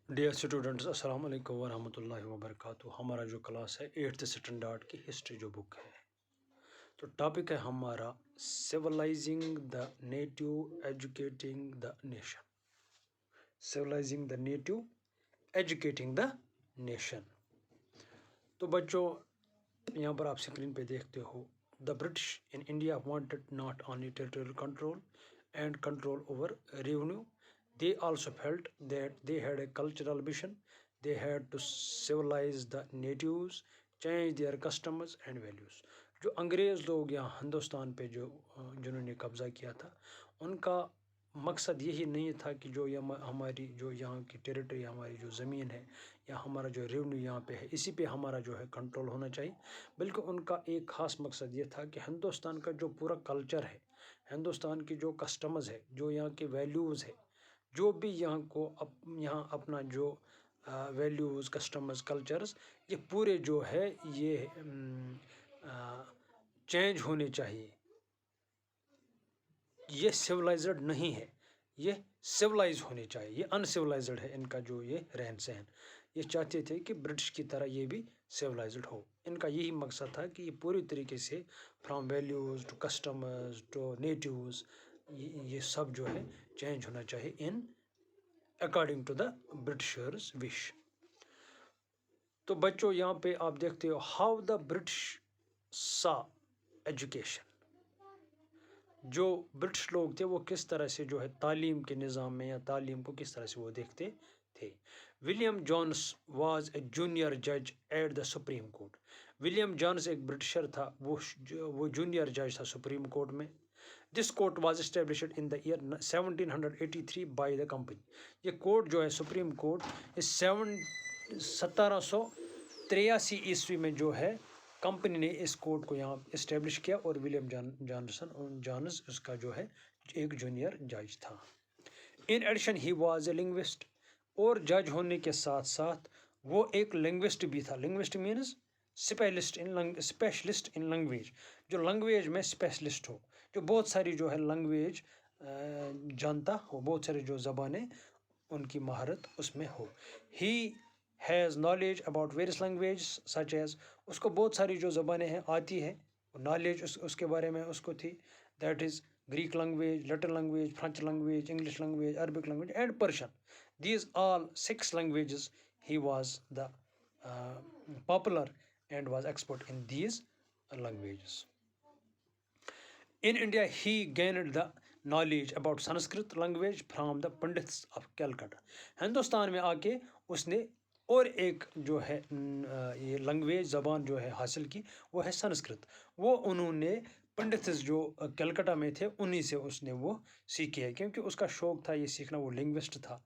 Dear students, السلام علیکم ورحمۃ اللہ وبرکاتہ۔ ہمارا جو کلاس ہے 8th اسٹینڈرڈ کی ہسٹری جو بک ہے، تو ٹاپک ہے ہمارا civilizing the native educating the nation. Civilizing the native educating the nation. تو بچوں، یہاں پر آپ اسکرین پہ دیکھتے ہو، the British in India wanted not only territorial control and control over revenue. They also felt that they had a cultural mission. They had to civilize the natives, change their customs and values. جو انگریز لوگ یہاں ہندوستان پہ جنہوں نے قبضہ کیا تھا، ان کا مقصد یہی نہیں تھا کہ جو ہماری جو یہاں کی ٹیریٹری، ہماری جو زمین ہے یا ہمارا جو ریونیو یہاں پہ ہے، اسی پہ ہمارا جو ہے کنٹرول ہونا چاہیے، بلکہ ان کا ایک خاص مقصد یہ تھا کہ ہندوستان کا جو پورا کلچر ہے، ہندوستان کی جو کسٹمز ہے، جو یہاں کے ویلیوز ہے، جو بھی یہاں اپنا جو ویلیوز، کسٹمز، کلچرز، یہ پورے جو ہے یہ چینج ہونے چاہیے۔ یہ سویلائزڈ نہیں ہے، یہ سویلائز ہونے چاہیے۔ یہ ان سویلائزڈ ہے ان کا جو یہ رہن سہن۔ یہ چاہتے تھے کہ برٹش کی طرح یہ بھی سویلائزڈ ہو۔ ان کا یہی مقصد تھا کہ یہ پوری طریقے سے from values to customs to natives, یہ سب جو ہے چینج ہونا چاہیے in according to the Britishers wish. تو بچوں، یہاں پہ آپ دیکھتے ہو how the British saw education. جو برٹش لوگ تھے وہ کس طرح سے جو ہے تعلیم کے نظام میں یا تعلیم کو کس طرح سے وہ دیکھتے تھے۔ William Jones was a junior جج at the Supreme Court. William Jones ایک برٹشر تھا، وہ جونیئر جج تھا سپریم کورٹ میں۔ This court was established in the year 1783 by the company. یہ کورٹ جو ہے سپریم کورٹ، 1783 عیسوی میں جو ہے کمپنی نے اس کورٹ کو یہاں اسٹیبلش کیا، اور ولیم جونس اس کا جو ہے ایک جونیئر جج تھا۔ In addition he was a linguist, اور جج ہونے کے ساتھ ساتھ وہ ایک لنگوسٹ بھی تھا۔ Linguist means specialist in language, جو لینگویج میں اسپیشلسٹ ہو، جو بہت ساری جو ہے لینگویج جانتا ہو، بہت ساری جو زبانیں ان کی مہارت اس میں ہو۔ He has knowledge about various language such as, اس کو بہت ساری جو زبانیں ہیں آتی ہیں، نالج اس کے بارے میں اس کو تھی۔ That is Greek language, Latin language, French language, English language, Arabic language and Persian. These all 6 languages he was the popular and was expert in these languages. In India, he gained the knowledge about Sanskrit language from the Pandits of Calcutta. Hindustan میں آ کے اس نے اور ایک جو ہے یہ language زبان جو ہے حاصل کی، وہ ہے سنسکرت۔ وہ انہوں نے پنڈتس جو کلکٹا میں تھے انہی سے اس نے وہ سیکھی ہے، کیونکہ اس کا شوق تھا یہ سیکھنا، وہ لنگوسٹ تھا۔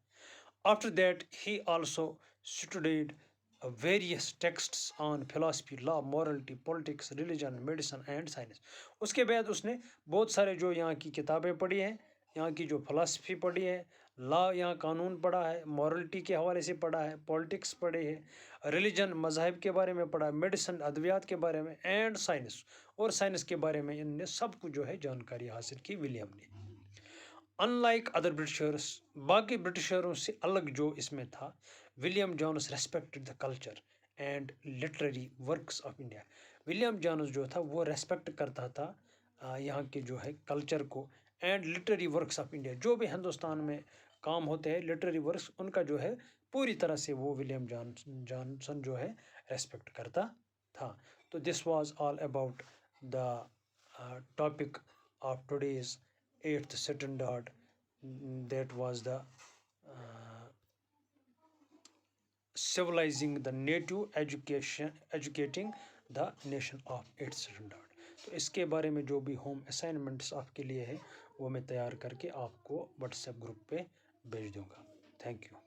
After that, he also studied various texts on philosophy, law, morality, politics, religion, medicine and science. اس کے بعد اس نے بہت سارے جو یہاں کی کتابیں پڑھی ہیں، یہاں کی جو فلسفی پڑھی ہے، لا یہاں قانون پڑھا ہے، مورلٹی کے حوالے سے پڑھا ہے، پولیٹکس پڑھے ہے، ریلیجن مذہب کے بارے میں پڑھا ہے، میڈیسن ادویات کے بارے میں، اینڈ سائنس، اور سائنس کے بارے میں ان نے سب کو جو ہے جانکاری حاصل کی ولیم نے۔ Unlike other Britishers، باقی برٹشروں سے الگ جو اس میں تھا، William Jones respected the culture and literary works of India. William Jones جو تھا وہ ریسپیکٹ کرتا تھا یہاں کے جو ہے کلچر کو، and literary works of India, جو بھی ہندوستان میں کام ہوتے ہیں لٹریری ورکس، ان کا جو ہے پوری طرح سے وہ ولیم جانسن جو ہے ریسپیکٹ کرتا تھا۔ تو this was all about the topic of today's 8th standard. That was the civilizing the native educating the nation of 8th standard. تو اس کے بارے میں جو بھی ہوم اسائنمنٹس آپ کے لیے ہے وہ میں تیار کر کے آپ کو واٹس ایپ گروپ پہ بھیج دوں گا۔ Thank you.